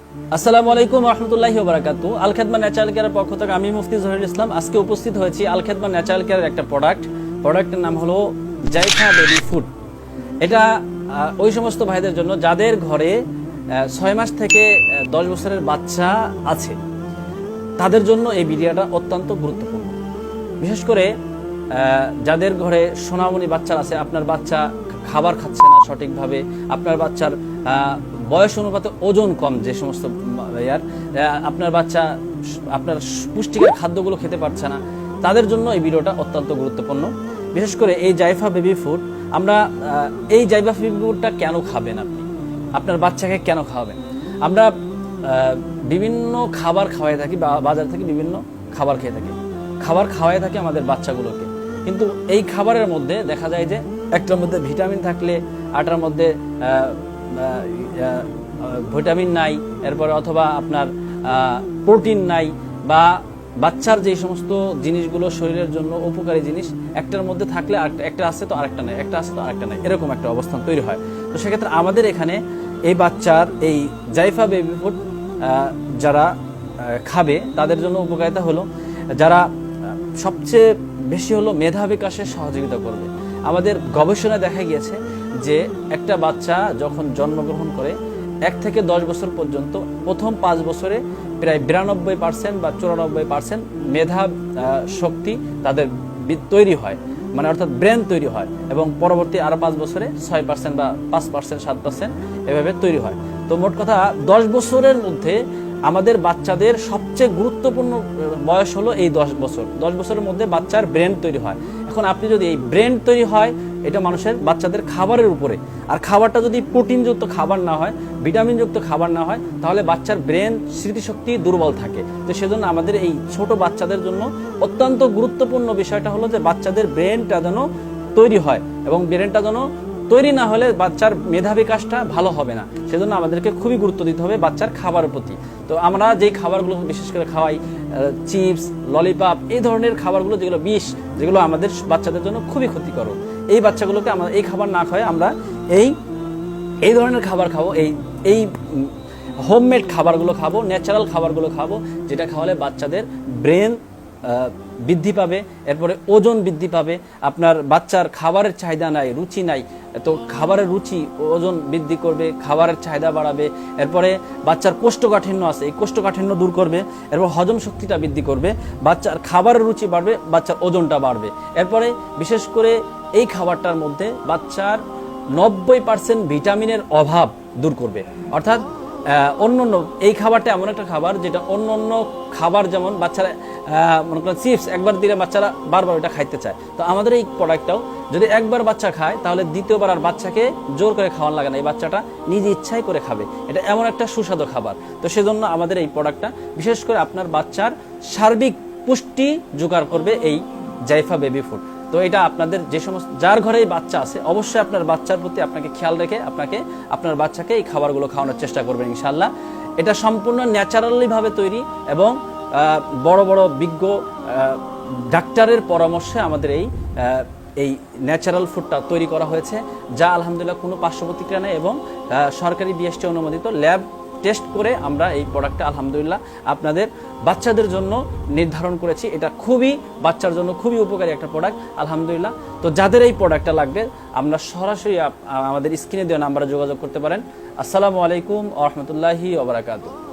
আসসালামু আলাইকুম রহমতুল্লাহি ওয়া বারাকাতুহু। আল খেদমা ন্যাচারাল কেয়ারের পক্ষ থেকে আমি মুফতি জহিরুল ইসলাম আজকে উপস্থিত হয়েছি আল খেদমা ন্যাচারাল কেয়ারের একটা প্রোডাক্টের নাম হলো জাইফা বেবি ফুড। এটা ওই সমস্ত ভাইদের জন্য যাদের ঘরে 6 মাস থেকে 10 বছরের বাচ্চা আছে, তাদের জন্য এই ভিডিওটা অত্যন্ত গুরুত্বপূর্ণ। বিশেষ করে যাদের ঘরে সোনামণি বাচ্চা আছে, আপনার বাচ্চা খাবার খাচ্ছে না সঠিকভাবে, আপনার বাচ্চার বয়স অনুপাতে ওজন কম, যে সমস্ত আপনার বাচ্চা আপনার পুষ্টিকর খাদ্যগুলো খেতে পারছে না, তাদের জন্য এই ভিডিওটা অত্যন্ত গুরুত্বপূর্ণ। বিশেষ করে এই জাইফা বেবি ফুড, আমরা এই জাইফা বেবি ফুডটা কেন খাবেন আপনি, আপনার বাচ্চাকে কেন খাওয়াবেন? আমরা বিভিন্ন খাবার খাওয়াই থাকি, বাজার থেকে বিভিন্ন খাবার খেয়ে থাকি, খাবার খাওয়াই থাকি আমাদের বাচ্চাগুলোকে, কিন্তু এই খাবারের মধ্যে দেখা যায় যে একটার মধ্যে ভিটামিন থাকলে আটার মধ্যে ভিটামিন নাই, এরপরে অথবা আপনার প্রোটিন নাই, বা বাচ্চার যে সমস্ত জিনিসগুলো শরীরের জন্য উপকারী জিনিস একটার মধ্যে থাকলে একটা আছে তো আরেকটা নাই, একটা আছে তো আরেকটা নাই, এরকম একটা অবস্থান তৈরি হয়। তো সেক্ষেত্রে আমাদের এখানে এই বাচ্চার এই জাইফা বেবি ফুড যারা খাবে তাদের জন্য উপকারিতা হলো, যারা সবচেয়ে বেশি হলো মেধা বিকাশে সহযোগিতা করবে। আমাদের গবেষণায় দেখা গিয়েছে যে একটা বাচ্চা যখন জন্মগ্রহণ করে 1 থেকে 10 বছর পর্যন্ত প্রথম 5 বছরে প্রায় 92% বা 94% মেধা শক্তি তাদের তৈরি হয়, মানে অর্থাৎ ব্রেন তৈরি হয়, এবং পরবর্তী আরো 5 বছরে 6% বা 5% 7% এভাবে তৈরি হয়। তো মোট কথা 10 বছরের মধ্যে আমাদের বাচ্চাদের সবচেয়ে গুরুত্বপূর্ণ বয়স হলো এই 10 বছর। 10 বছরের মধ্যে বাচ্চার ব্রেন তৈরি হয়। এখন আপনি যদি এই ব্রেন তৈরি হয়, এটা মানুষের বাচ্চাদের খাবারের উপরে, আর খাবারটা যদি প্রোটিনযুক্ত খাবার না হয়, ভিটামিনযুক্ত খাবার না হয়, তাহলে বাচ্চার ব্রেন স্মৃতিশক্তি দুর্বল থাকে। তো সেজন্য আমাদের এই ছোট বাচ্চাদের জন্য অত্যন্ত গুরুত্বপূর্ণ বিষয়টা হলো যে বাচ্চাদের ব্রেনটা যেন তৈরি হয়, এবং ব্রেনটা যেন তৈরি না হলে বাচ্চার মেধা বিকাশটা ভালো হবে না। সেজন্য আমাদেরকে খুবই গুরুত্ব দিতে হবে বাচ্চার খাবারের প্রতি। তো আমরা যেই খাবারগুলো বিশেষ করে খাওয়াই, চিপস, ললিপপ, এই ধরনের খাবারগুলো যেগুলো বিষ, যেগুলো আমাদের বাচ্চাদের জন্য খুবই ক্ষতিকর, এই বাচ্চাগুলোকে আমরা এই খাবার না খাওয়াই আমরা এই ধরনের খাবার খাবো, এই হোমমেড খাবারগুলো খাবো, ন্যাচারাল খাবারগুলো খাবো, যেটা খাওয়ালে বাচ্চাদের ব্রেন বৃদ্ধি পাবে, এরপরে ওজন বৃদ্ধি পাবে। আপনার বাচ্চার খাবারের চাহিদা নাই, রুচি নাই, তো খাবারের রুচি ওজন বৃদ্ধি করবে, খাবারের চাহিদা বাড়াবে। এরপরে বাচ্চার কোষ্ঠকাঠিন্য আছে, এই কোষ্ঠকাঠিন্য দূর করবে, এরপর হজম শক্তিটা বৃদ্ধি করবে, বাচ্চার খাবারের রুচি বাড়বে, বাচ্চার ওজনটা বাড়বে। এরপরে বিশেষ করে এই খাবারটার মধ্যে বাচ্চার 90% ভিটামিনের অভাব দূর করবে। অর্থাৎ অন্য এই খাবারটা এমন একটা খাবার যেটা অন্য খাবার, যেমন বাচ্চারা মনে করেন চিপস একবার দিলে বাচ্চারা বারবার ওটা খাইতে চায়, তো আমাদের এই প্রোডাক্টটাও যদি একবার বাচ্চা খায়, তাহলে দ্বিতীয়বার আর বাচ্চাকে জোর করে খাওয়ানো লাগে না, এই বাচ্চাটা নিজে ইচ্ছাই করে খাবে। এটা এমন একটা সুস্বাদু খাবার। তো সেজন্য আমাদের এই প্রোডাক্টটা বিশেষ করে আপনার বাচ্চার সার্বিক পুষ্টি জোগাড় করবে এই জাইফা বেবি ফুড। তো এটা আপনাদের যে সমস্ত যার ঘরেই বাচ্চা আছে, অবশ্যই আপনার বাচ্চার প্রতি আপনাকে খেয়াল রেখে আপনার বাচ্চাকে এই খাবারগুলো খাওয়ানোর চেষ্টা করবেন ইনশাআল্লাহ। এটা সম্পূর্ণ ন্যাচারালি ভাবে তৈরি, এবং বড় বড় বিজ্ঞ ডাক্তারের পরামর্শে আমাদের এই ন্যাচারাল ফুডটা তৈরি করা হয়েছে, যা আলহামদুলিল্লাহ কোনো পার্শ্ব প্রতিক্রিয়া নেই, এবং সরকারি বিএসটি অনুমোদিত ল্যাব টেস্ট করে আমরা এই প্রোডাক্টটা আলহামদুলিল্লাহ আপনাদের বাচ্চাদের জন্য নির্ধারণ করেছি। এটা খুবই বাচ্চার জন্য খুবই উপকারী একটা প্রোডাক্ট আলহামদুলিল্লাহ। তো যাদের এই প্রোডাক্টটা লাগবে, আমরা সরাসরি আমাদের স্ক্রিনে দেওয়া নাম্বারে যোগাযোগ করতে পারেন। আসসালামু আলাইকুম ওয়া রাহমাতুল্লাহি ওয়া বারাকাতুহু।